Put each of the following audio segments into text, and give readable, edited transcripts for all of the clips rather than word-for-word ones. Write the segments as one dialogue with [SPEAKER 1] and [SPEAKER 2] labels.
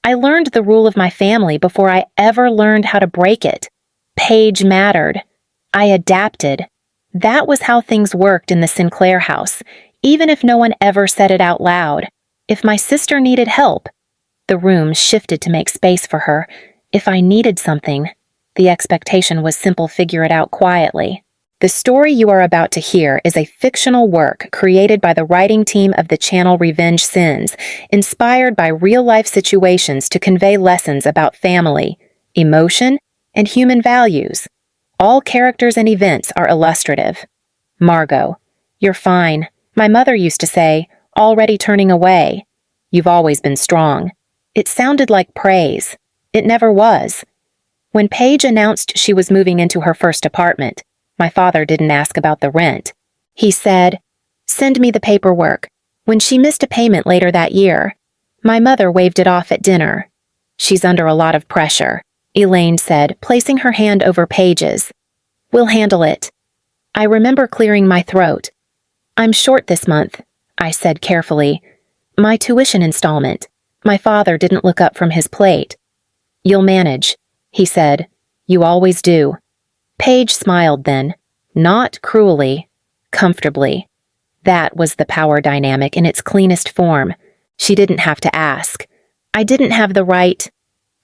[SPEAKER 1] I learned the rule of my family before I ever learned how to break it. Paige mattered. I adapted. That was how things worked in the Sinclair house, even if no one ever said it out loud. If my sister needed help, the room shifted to make space for her. If I needed something, the expectation was simple: figure it out quietly. The story you are about to hear is a fictional work created by the writing team of the channel Revenge Sins, inspired by real-life situations to convey lessons about family, emotion, and human values. All characters and events are illustrative. Margot, you're fine. My mother used to say, already turning away. You've always been strong. It sounded like praise. It never was. When Paige announced she was moving into her first apartment, my father didn't ask about the rent. He said, "Send me the paperwork." When she missed a payment later that year, my mother waved it off at dinner. "She's under a lot of pressure," Elaine said, placing her hand over Paige's. "We'll handle it." I remember clearing my throat. "I'm short this month," I said carefully. "My tuition installment." My father didn't look up from his plate. "You'll manage," he said. "You always do." Paige smiled then, not cruelly, comfortably. That was the power dynamic in its cleanest form. She didn't have to ask. I didn't have the right.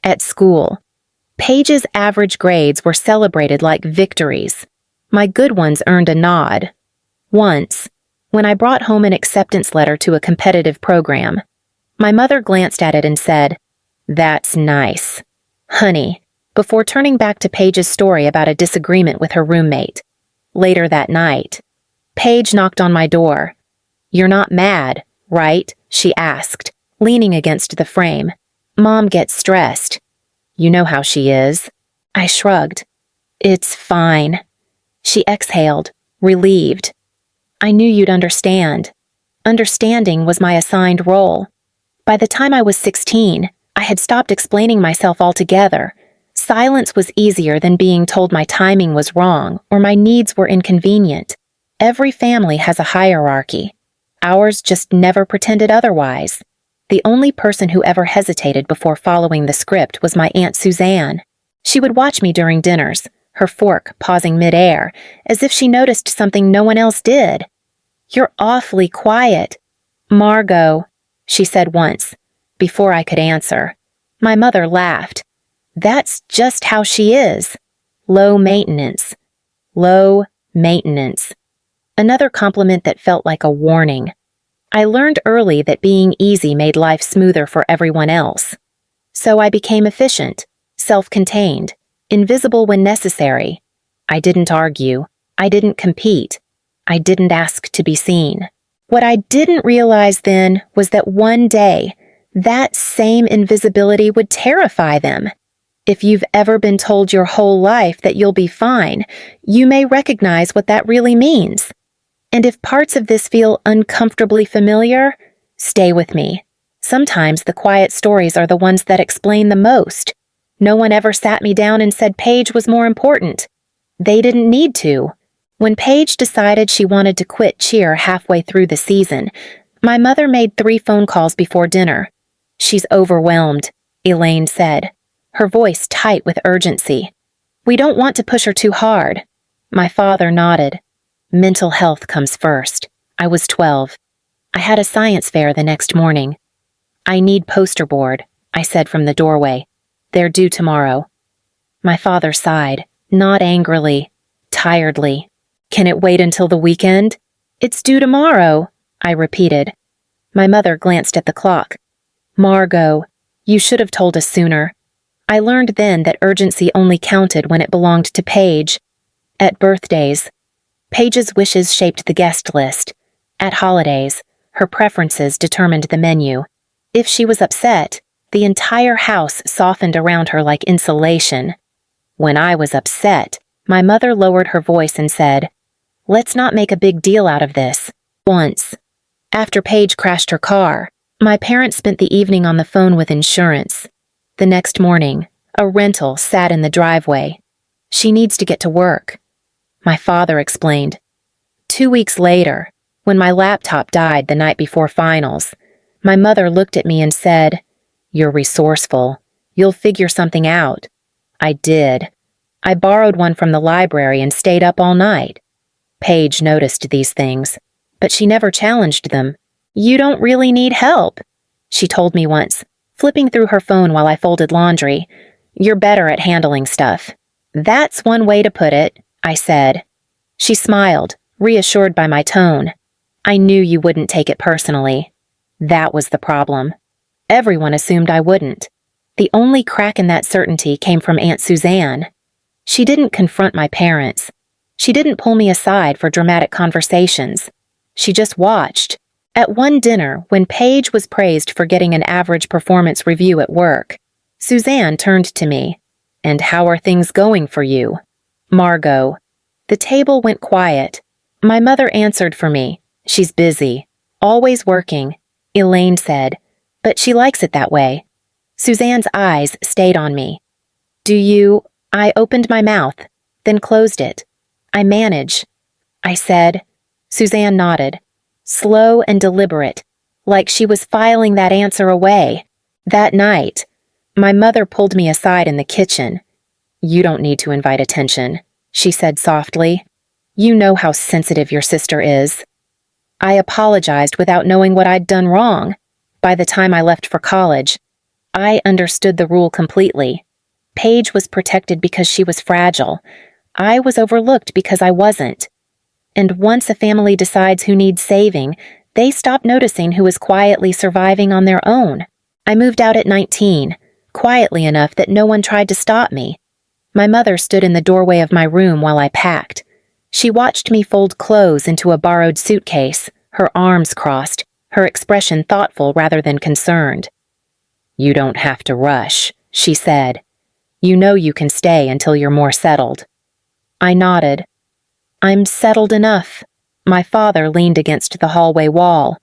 [SPEAKER 1] At school, Paige's average grades were celebrated like victories. My good ones earned a nod. Once, when I brought home an acceptance letter to a competitive program, my mother glanced at it and said, "That's nice, honey," before turning back to Paige's story about a disagreement with her roommate. Later that night, Paige knocked on my door. "You're not mad, right?" she asked, leaning against the frame. "Mom gets stressed. You know how she is." I shrugged. "It's fine." She exhaled, relieved. "I knew you'd understand." Understanding was my assigned role. By the time I was 16, I had stopped explaining myself altogether. Silence was easier than being told my timing was wrong or my needs were inconvenient. Every family has a hierarchy. Ours just never pretended otherwise. The only person who ever hesitated before following the script was my Aunt Suzanne. She would watch me during dinners, her fork pausing mid-air, as if she noticed something no one else did. "You're awfully quiet." "Margot," she said once, before I could answer. My mother laughed. "That's just how she is. Low maintenance. Low maintenance." Another compliment that felt like a warning. I learned early that being easy made life smoother for everyone else. So I became efficient, self-contained, invisible when necessary. I didn't argue. I didn't compete. I didn't ask to be seen. What I didn't realize then was that one day, that same invisibility would terrify them. If you've ever been told your whole life that you'll be fine, you may recognize what that really means. And if parts of this feel uncomfortably familiar, stay with me. Sometimes the quiet stories are the ones that explain the most. No one ever sat me down and said Paige was more important. They didn't need to. When Paige decided she wanted to quit cheer halfway through the season, my mother made 3 phone calls before dinner. "She's overwhelmed," Elaine said, her voice tight with urgency. "We don't want to push her too hard." My father nodded. Mental health comes first. I was 12. I had a science fair the next morning. "I need poster board," I said from the doorway. "They're due tomorrow." My father sighed, not angrily, tiredly. "Can it wait until the weekend?" "It's due tomorrow," I repeated. My mother glanced at the clock. "Margot, you should have told us sooner." I learned then that urgency only counted when it belonged to Paige. At birthdays, Paige's wishes shaped the guest list. At holidays, her preferences determined the menu. If she was upset, the entire house softened around her like insulation. When I was upset, my mother lowered her voice and said, "Let's not make a big deal out of this." Once, after Paige crashed her car, my parents spent the evening on the phone with insurance. The next morning, a rental sat in the driveway. "She needs to get to work," my father explained. 2 weeks later, when my laptop died the night before finals, my mother looked at me and said, You're resourceful. You'll figure something out. I did. I borrowed one from the library and stayed up all night. Paige noticed these things, but she never challenged them. You don't really need help, she told me once, flipping through her phone while I folded laundry. You're better at handling stuff. That's one way to put it, I said. She smiled, reassured by my tone. I knew you wouldn't take it personally. That was the problem. Everyone assumed I wouldn't. The only crack in that certainty came from Aunt Suzanne. She didn't confront my parents. She didn't pull me aside for dramatic conversations. She just watched. At one dinner, when Paige was praised for getting an average performance review at work, Suzanne turned to me. And how are things going for you? Margot. The table went quiet. My mother answered for me. She's busy. Always working, Elaine said, but she likes it that way. Suzanne's eyes stayed on me. I opened my mouth, then closed it. I manage, I said. Suzanne nodded, slow and deliberate, like she was filing that answer away. That night, my mother pulled me aside in the kitchen. You don't need to invite attention, she said softly. You know how sensitive your sister is. I apologized without knowing what I'd done wrong. By the time I left for college, I understood the rule completely. Paige was protected because she was fragile. I was overlooked because I wasn't. And once a family decides who needs saving, they stop noticing who is quietly surviving on their own. I moved out at 19, quietly enough that no one tried to stop me. My mother stood in the doorway of my room while I packed. She watched me fold clothes into a borrowed suitcase, her arms crossed, her expression thoughtful rather than concerned. You don't have to rush, she said. You know you can stay until you're more settled. I nodded. I'm settled enough. My father leaned against the hallway wall.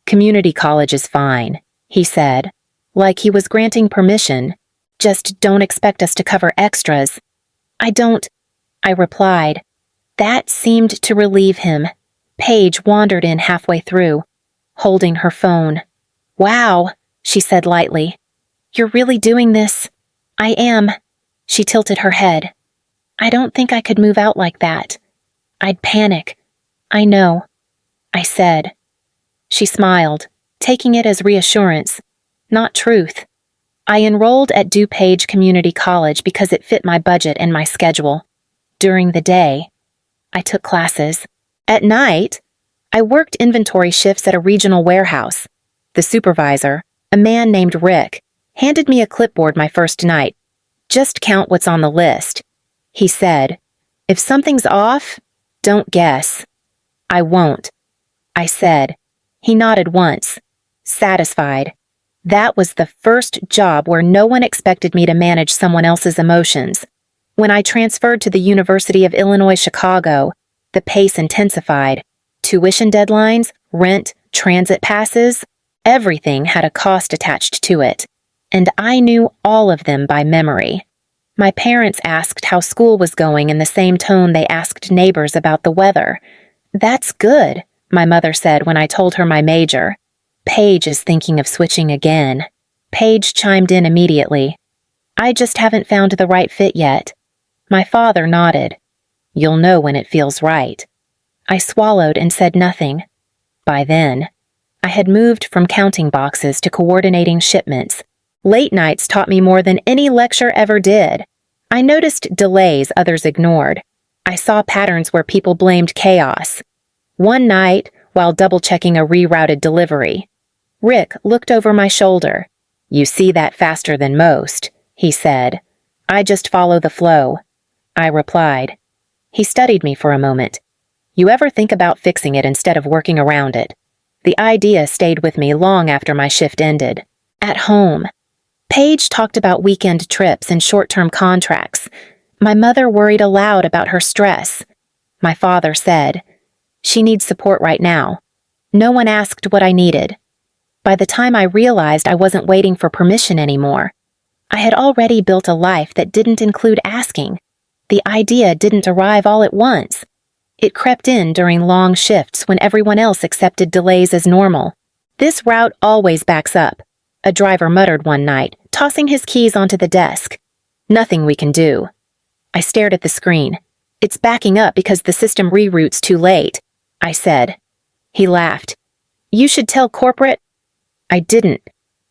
[SPEAKER 1] Community college is fine, he said, like he was granting permission. Just don't expect us to cover extras. I replied. That seemed to relieve him. Paige wandered in halfway through, holding her phone. Wow, she said lightly. You're really doing this? I am. She tilted her head. I don't think I could move out like that. I'd panic. I know, I said. She smiled, taking it as reassurance, not truth. I enrolled at DuPage Community College because it fit my budget and my schedule. During the day, I took classes. At night, I worked inventory shifts at a regional warehouse. The supervisor, a man named Rick, handed me a clipboard my first night. Just count what's on the list. He said, if something's off, don't guess. I won't, I said. He nodded once, satisfied. That was the first job where no one expected me to manage someone else's emotions. When I transferred to the University of Illinois, Chicago, the pace intensified. Tuition deadlines, rent, transit passes, everything had a cost attached to it. And I knew all of them by memory. My parents asked how school was going in the same tone they asked neighbors about the weather. That's good, my mother said when I told her my major. Paige is thinking of switching again. Paige chimed in immediately. I just haven't found the right fit yet. My father nodded. You'll know when it feels right. I swallowed and said nothing. By then, I had moved from counting boxes to coordinating shipments. Late nights taught me more than any lecture ever did. I noticed delays others ignored. I saw patterns where people blamed chaos. One night, while double-checking a rerouted delivery, Rick looked over my shoulder. You see that faster than most, he said. I just follow the flow, I replied. He studied me for a moment. You ever think about fixing it instead of working around it? The idea stayed with me long after my shift ended. At home, Paige talked about weekend trips and short-term contracts. My mother worried aloud about her stress. My father said, she needs support right now. No one asked what I needed. By the time I realized I wasn't waiting for permission anymore, I had already built a life that didn't include asking. The idea didn't arrive all at once. It crept in during long shifts when everyone else accepted delays as normal. This route always backs up. a driver muttered one night, tossing his keys onto the desk. Nothing we can do. I stared at the screen. It's backing up because the system reroutes too late, I said. He laughed. You should tell corporate. I didn't.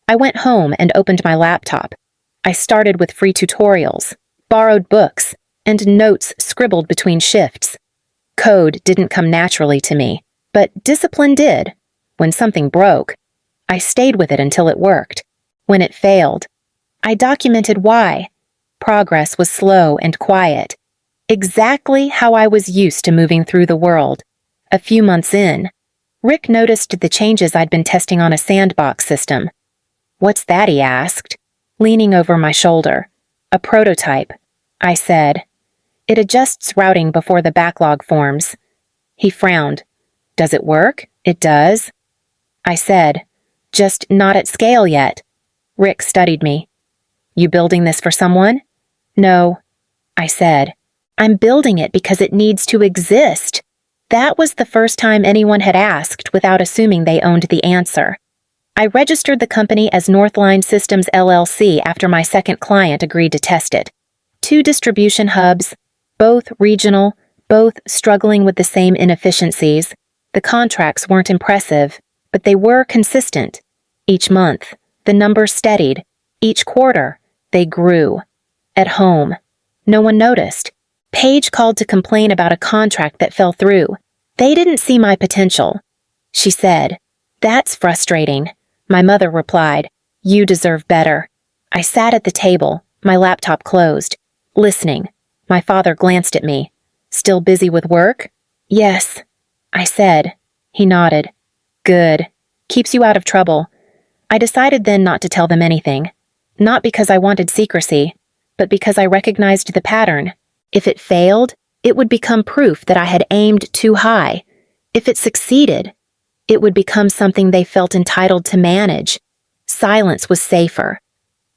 [SPEAKER 1] I went home and opened my laptop. I started with free tutorials, borrowed books, and notes scribbled between shifts. Code didn't come naturally to me, but discipline did. When something broke, I stayed with it until it worked. When it failed, I documented why. Progress was slow and quiet. Exactly how I was used to moving through the world. A few months in, Rick noticed the changes I'd been testing on a sandbox system. What's that, he asked, leaning over my shoulder. A prototype, I said. It adjusts routing before the backlog forms. He frowned. Does it work? It does. I said, just not at scale yet. Rick studied me. You building this for someone? No, I said. I'm building it because it needs to exist. That was the first time anyone had asked without assuming they owned the answer. I registered the company as Northline Systems LLC after my second client agreed to test it. 2 distribution hubs, both regional, both struggling with the same inefficiencies. The contracts weren't impressive, but they were consistent. Each month, the numbers steadied. Each quarter, they grew. At home, no one noticed. Paige called to complain about a contract that fell through. They didn't see my potential. She said, "That's frustrating." My mother replied, "You deserve better." I sat at the table, my laptop closed, listening. My father glanced at me. "Still busy with work?" "Yes," I said. He nodded. "Good. Keeps you out of trouble." I decided then not to tell them anything. Not because I wanted secrecy, but because I recognized the pattern. If it failed, it would become proof that I had aimed too high. If it succeeded, it would become something they felt entitled to manage. Silence was safer.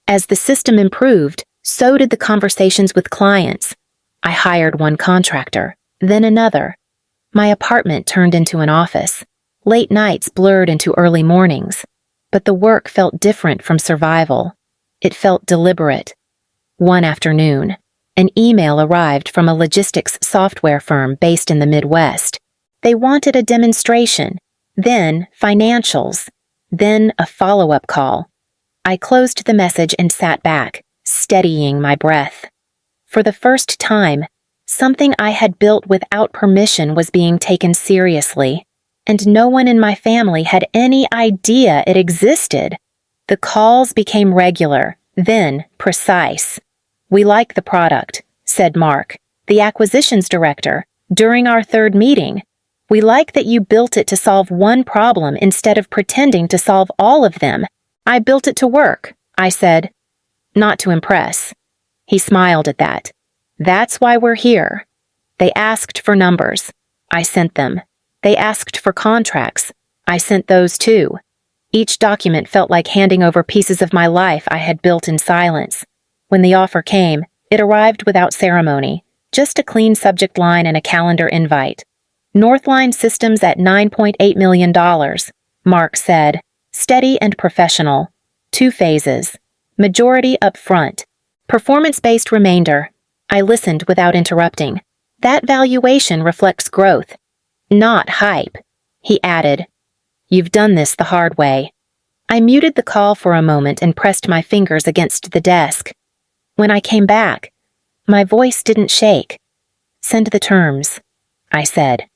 [SPEAKER 1] As the system improved, so did the conversations with clients. I hired one contractor, then another. My apartment turned into an office. Late nights blurred into early mornings. But the work felt different from survival. It felt deliberate. One afternoon, an email arrived from a logistics software firm based in the Midwest. They wanted a demonstration, then financials, then a follow-up call. I closed the message and sat back, steadying my breath. For the first time, something I had built without permission was being taken seriously, and no one in my family had any idea it existed. The calls became regular, then precise. "We like the product," said Mark, the acquisitions director, during our third meeting. "We like that you built it to solve one problem instead of pretending to solve all of them." "I built it to work," I said. "Not to impress." He smiled at that. "That's why we're here." They asked for numbers. I sent them. They asked for contracts. I sent those too. Each document felt like handing over pieces of my life I had built in silence. When the offer came, it arrived without ceremony, just a clean subject line and a calendar invite. Northline Systems at $9.8 million, Mark said, steady and professional. 2 phases. Majority up front. Performance-based remainder. I listened without interrupting. That valuation reflects growth, not hype. He added, "You've done this the hard way." I muted the call for a moment and pressed my fingers against the desk. When I came back, my voice didn't shake. "Send the terms," I said.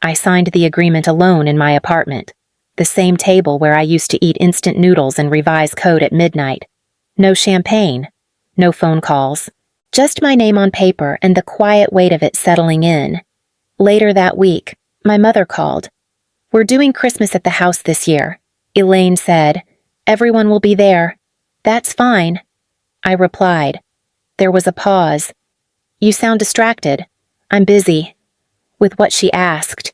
[SPEAKER 1] I signed the agreement alone in my apartment, the same table where I used to eat instant noodles and revise code at midnight. No champagne, no phone calls, just my name on paper and the quiet weight of it settling in. Later that week, my mother called. "We're doing Christmas at the house this year," Elaine said. "Everyone will be there." "That's fine," I replied. There was a pause. "You sound distracted." "I'm busy." With what she asked.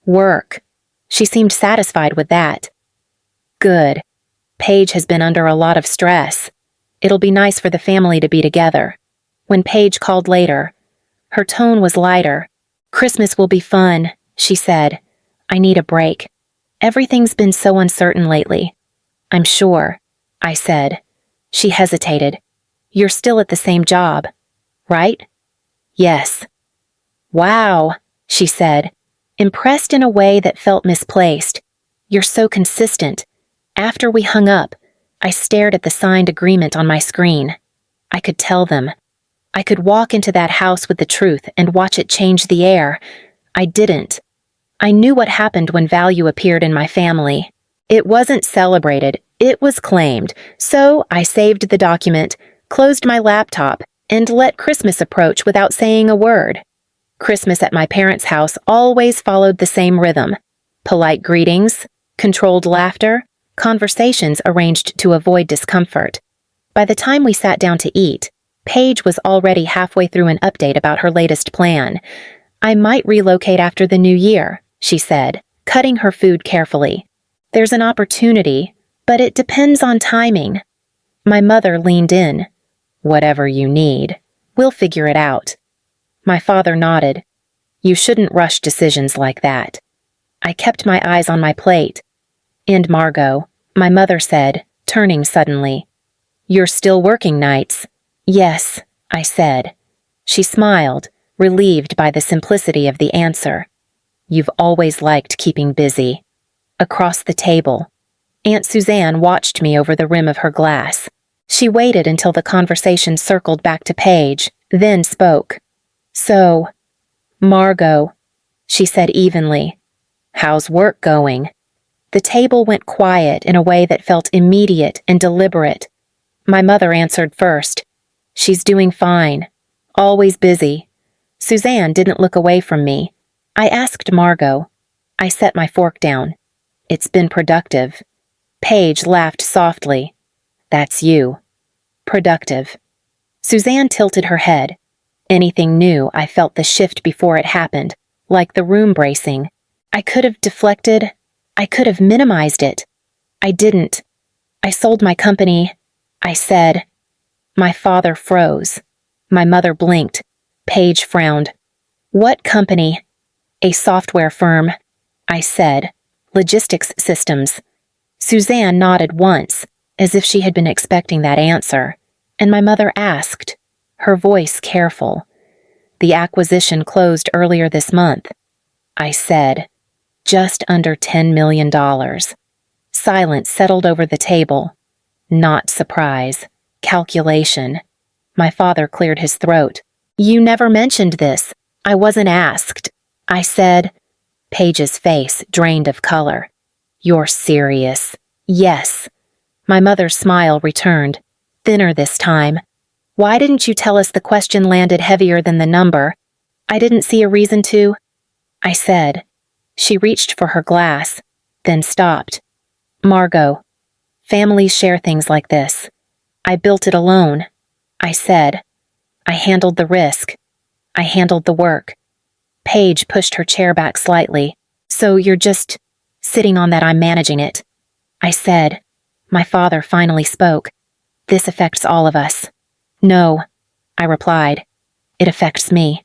[SPEAKER 1] Work. She seemed satisfied with that. "Good. Paige has been under a lot of stress. It'll be nice for the family to be together." When Paige called later, her tone was lighter. "Christmas will be fun," she said. "I need a break. Everything's been so uncertain lately." "I'm sure." I said. She hesitated. You're still at the same job, right? Yes. Wow, she said, impressed in a way that felt misplaced. You're so consistent. After we hung up, I stared at the signed agreement on my screen. I could tell them. I could walk into that house with the truth and watch it change the air. I didn't. I knew what happened when value appeared in my family. It wasn't celebrated, it was claimed. So I saved the document, closed my laptop, and let Christmas approach without saying a word. Christmas at my parents' house always followed the same rhythm. Polite greetings, controlled laughter, conversations arranged to avoid discomfort. By the time we sat down to eat, Paige was already halfway through an update about her latest plan. I might relocate after the new year, she said, cutting her food carefully. There's an opportunity, but it depends on timing. My mother leaned in. Whatever you need. We'll figure it out. My father nodded. You shouldn't rush decisions like that. I kept my eyes on my plate. And Margot, my mother said, turning suddenly. You're still working nights? Yes, I said. She smiled, relieved by the simplicity of the answer. You've always liked keeping busy. Across the table, Aunt Suzanne watched me over the rim of her glass. She waited until the conversation circled back to Paige, then spoke. So, Margot, she said evenly, how's work going? The table went quiet in a way that felt immediate and deliberate. My mother answered first. She's doing fine. Always busy. Suzanne didn't look away from me. I asked Margot. I set my fork down. It's been productive. Paige laughed softly. That's you. Productive. Suzanne tilted her head. Anything new, I felt the shift before it happened, like the room bracing. I could have deflected. I could have minimized it. I didn't. I sold my company. I said. My father froze. My mother blinked. Paige frowned. What company? A software firm. I said. Logistics systems. Suzanne nodded once, as if she had been expecting that answer, and my mother asked, her voice careful. The acquisition closed earlier this month. I said, just under $10 million. Silence settled over the table. Not surprise. Calculation. My father cleared his throat. You never mentioned this. I wasn't asked. I said. Paige's face drained of color. You're serious. Yes. My mother's smile returned, thinner this time. Why didn't you tell us the question landed heavier than the number? I didn't see a reason to. I said. She reached for her glass, then stopped. Margot, families share things like this. I built it alone. I said. I handled the risk. I handled the work. Paige pushed her chair back slightly. So you're just sitting on that I'm managing it. I said. My father finally spoke. This affects all of us. No, I replied. It affects me.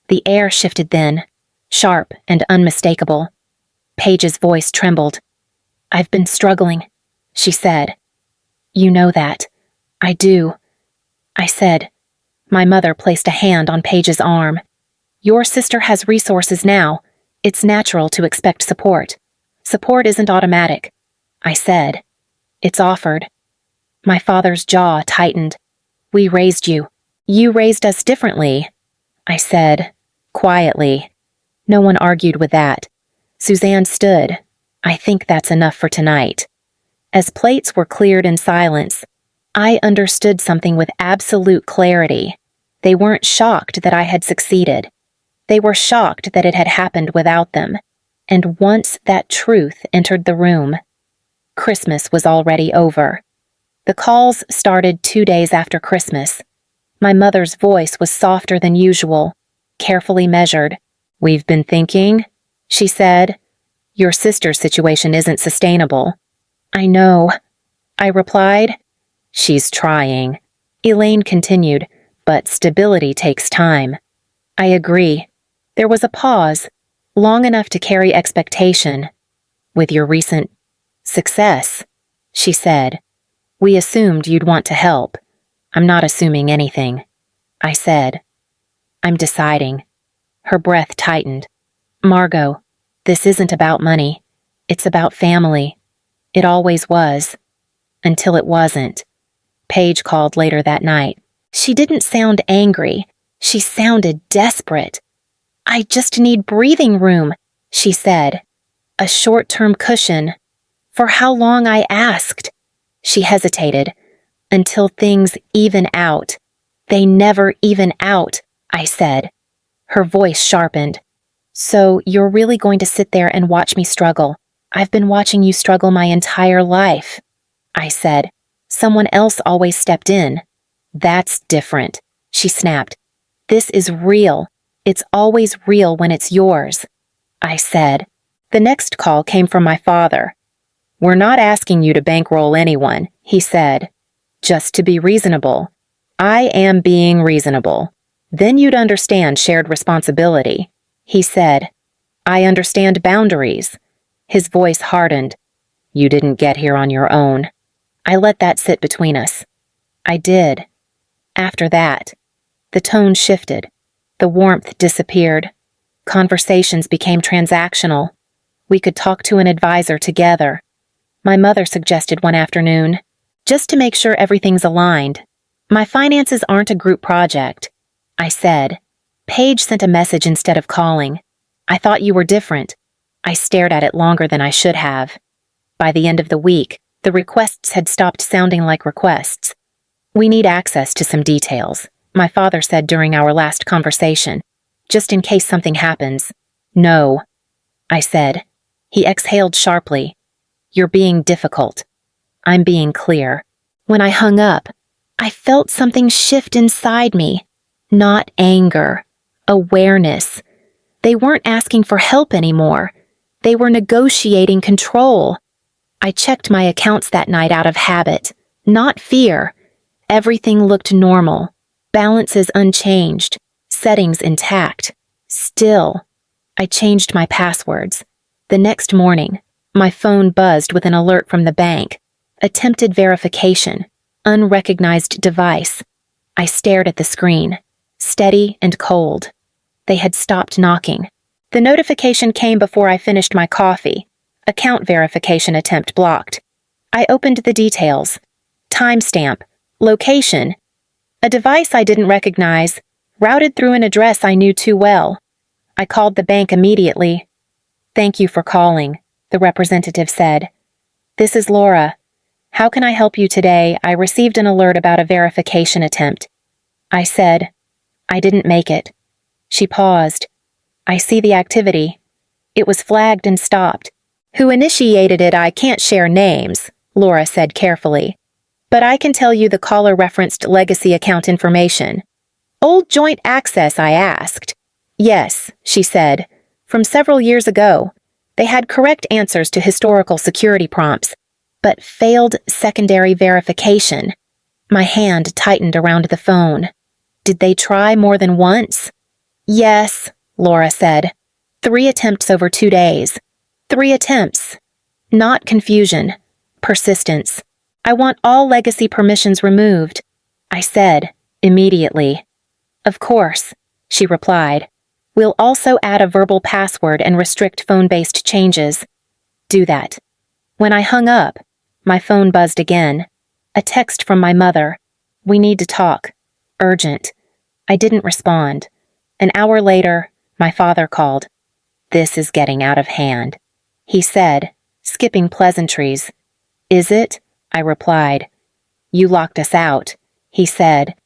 [SPEAKER 1] The air shifted then, sharp and unmistakable. Paige's voice trembled. I've been struggling, she said. You know that. I do. I said. My mother placed a hand on Paige's arm. Your sister has resources now. It's natural to expect support. Support isn't automatic. I said. It's offered. My father's jaw tightened. We raised you. You raised us differently. I said, quietly. No one argued with that. Suzanne stood. I think that's enough for tonight. As plates were cleared in silence, I understood something with absolute clarity. They weren't shocked that I had succeeded. They were shocked that it had happened without them. And once that truth entered the room, Christmas was already over. The calls started 2 days after Christmas. My mother's voice was softer than usual, carefully measured. We've been thinking, she said. Your sister's situation isn't sustainable. I know, I replied. She's trying. Elaine continued, but stability takes time. I agree. There was a pause, long enough to carry expectation. With your recent success, she said. We assumed you'd want to help. I'm not assuming anything, I said. I'm deciding. Her breath tightened. Margot, this isn't about money. It's about family. It always was. Until it wasn't. Paige called later that night. She didn't sound angry. She sounded desperate. I just need breathing room, she said. A short-term cushion. For how long, I asked. She hesitated. Until things even out. They never even out, I said. Her voice sharpened. So you're really going to sit there and watch me struggle? I've been watching you struggle my entire life, I said. Someone else always stepped in. That's different, she snapped. This is real. It's always real when it's yours, I said. The next call came from my father. We're not asking you to bankroll anyone, he said. Just to be reasonable. I am being reasonable. Then you'd understand shared responsibility, he said. I understand boundaries. His voice hardened. You didn't get here on your own. I let that sit between us. I did. After that, the tone shifted. The warmth disappeared. Conversations became transactional. We could talk to an advisor together. My mother suggested one afternoon, just to make sure everything's aligned. My finances aren't a group project, I said. Paige sent a message instead of calling. I thought you were different. I stared at it longer than I should have. By the end of the week, the requests had stopped sounding like requests. We need access to some details, my father said during our last conversation, just in case something happens. No, I said. He exhaled sharply. You're being difficult. I'm being clear. When I hung up, I felt something shift inside me. Not anger. Awareness. They weren't asking for help anymore. They were negotiating control. I checked my accounts that night out of habit, not fear. Everything looked normal. Balances unchanged. Settings intact. Still, I changed my passwords. The next morning, my phone buzzed with an alert from the bank. Attempted verification. Unrecognized device. I stared at the screen. Steady and cold. They had stopped knocking. The notification came before I finished my coffee. Account verification attempt blocked. I opened the details. Timestamp. Location. A device I didn't recognize. Routed through an address I knew too well. I called the bank immediately. Thank you for calling, the representative said. This is Laura. How can I help you today? I received an alert about a verification attempt. I said, I didn't make it. She paused. I see the activity. It was flagged and stopped. Who initiated it, I can't share names, Laura said carefully. But I can tell you the caller referenced legacy account information. Old joint access, I asked. Yes, she said. From several years ago. They had correct answers to historical security prompts, but failed secondary verification. My hand tightened around the phone. Did they try more than once? Yes, Laura said. 3 attempts over 2 days. 3 attempts. Not confusion. Persistence. I want all legacy permissions removed, I said, immediately. Of course, she replied. We'll also add a verbal password and restrict phone-based changes. Do that. When I hung up, my phone buzzed again. A text from my mother. We need to talk. Urgent. I didn't respond. An hour later, my father called. This is getting out of hand, he said, skipping pleasantries. Is it? I replied. You locked us out, he said.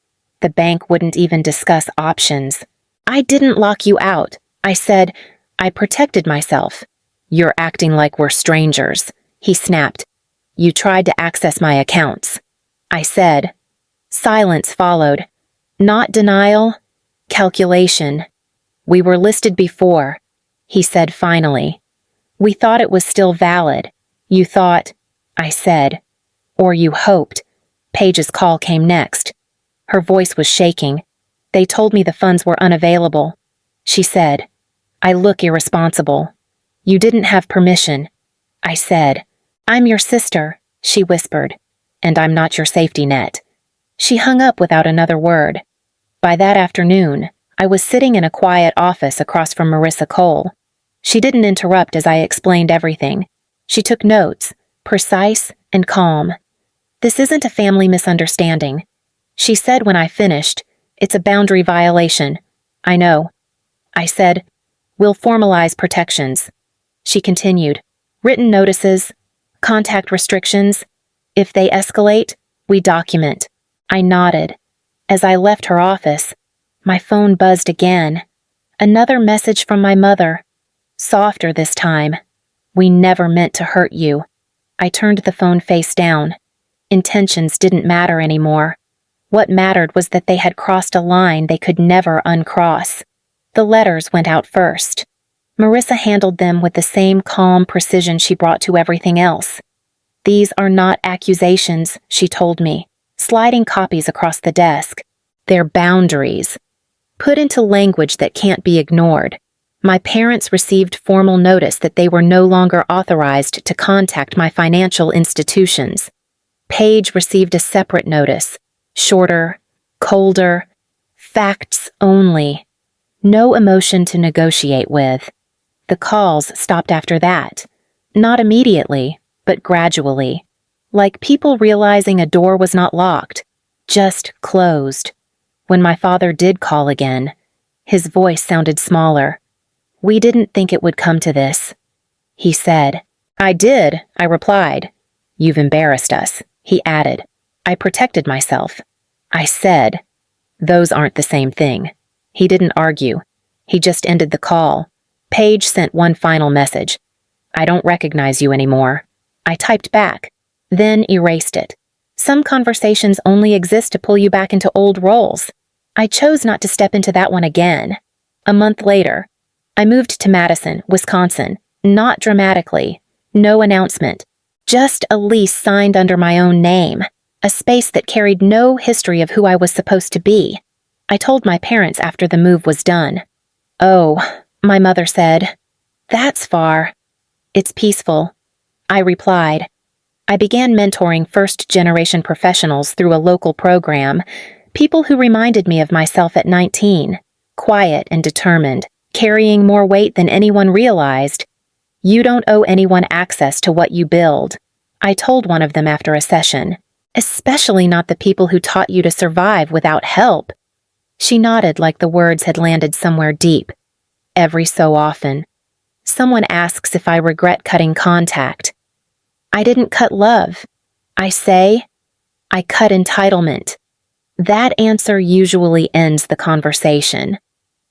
[SPEAKER 1] The bank wouldn't even discuss options. I didn't lock you out. I said, I protected myself. You're acting like we're strangers, he snapped. You tried to access my accounts. I said. Silence followed. Not denial, calculation. We were listed before, he said finally. We thought it was still valid. You thought, I said. Or you hoped. Paige's call came next. Her voice was shaking. They told me the funds were unavailable. She said, I look irresponsible. You didn't have permission. I said, I'm your sister, she whispered. and I'm not your safety net." She hung up without another word. By that afternoon, I was sitting in a quiet office across from Marissa Cole. She didn't interrupt as I explained everything. She took notes, precise and calm. "This isn't a family misunderstanding," she said when I finished. "It's a boundary violation." "I know." I said, "We'll formalize protections." She continued, "Written notices, contact restrictions. If they escalate, we document." I nodded. As I left her office, my phone buzzed again. Another message from my mother. Softer this time. "We never meant to hurt you." I turned the phone face down. Intentions didn't matter anymore. What mattered was that they had crossed a line they could never uncross. The letters went out first. Marissa handled them with the same calm precision she brought to everything else. "These are not accusations," she told me, sliding copies across the desk. "They're boundaries. Put into language that can't be ignored. My parents received formal notice that they were no longer authorized to contact my financial institutions. Paige received a separate notice, shorter, colder, facts only. No emotion to negotiate with." The calls stopped after that. Not immediately, but gradually. Like people realizing a door was not locked, just closed. When my father did call again, his voice sounded smaller. "We didn't think it would come to this," he said. "I did," I replied. "You've embarrassed us," he added. "I protected myself." I said, "Those aren't the same thing." He didn't argue. He just ended the call. Paige sent one final message. "I don't recognize you anymore." I typed back, then erased it. Some conversations only exist to pull you back into old roles. I chose not to step into that one again. A month later, I moved to Madison, Wisconsin, not dramatically, no announcement, just a lease signed under my own name, a space that carried no history of who I was supposed to be. I told my parents after the move was done. "Oh," my mother said, "that's far." "It's peaceful," I replied. I began mentoring first-generation professionals through a local program, people who reminded me of myself at 19, quiet and determined, carrying more weight than anyone realized. "You don't owe anyone access to what you build," I told one of them after a session, "especially not the people who taught you to survive without help." She nodded like the words had landed somewhere deep. Every so often, someone asks if I regret cutting contact. I didn't cut love. I say, I cut entitlement. That answer usually ends the conversation.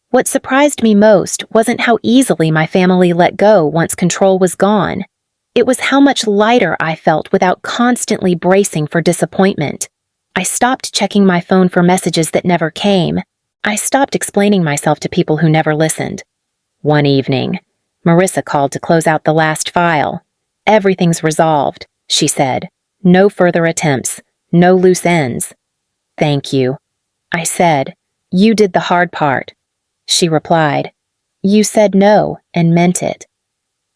[SPEAKER 1] What surprised me most wasn't how easily my family let go once control was gone. It was how much lighter I felt without constantly bracing for disappointment. I stopped checking my phone for messages that never came. I stopped explaining myself to people who never listened. One evening, Marissa called to close out the last file. "Everything's resolved," she said. "No further attempts. No loose ends." "Thank you," I said. "You did the hard part." She replied, "You said no and meant it."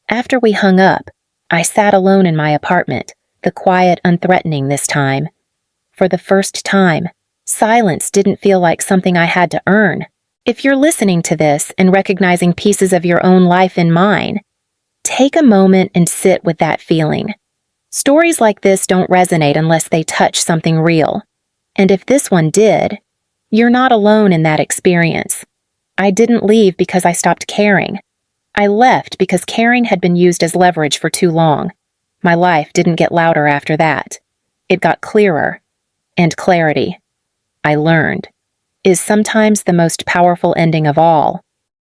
[SPEAKER 1] After we hung up, I sat alone in my apartment, the quiet unthreatening this time. For the first time, silence didn't feel like something I had to earn. If you're listening to this and recognizing pieces of your own life in mine, take a moment and sit with that feeling. Stories like this don't resonate unless they touch something real. And if this one did, you're not alone in that experience. I didn't leave because I stopped caring. I left because caring had been used as leverage for too long. My life didn't get louder after that. It got clearer. And clarity, I learned, is sometimes the most powerful ending of all.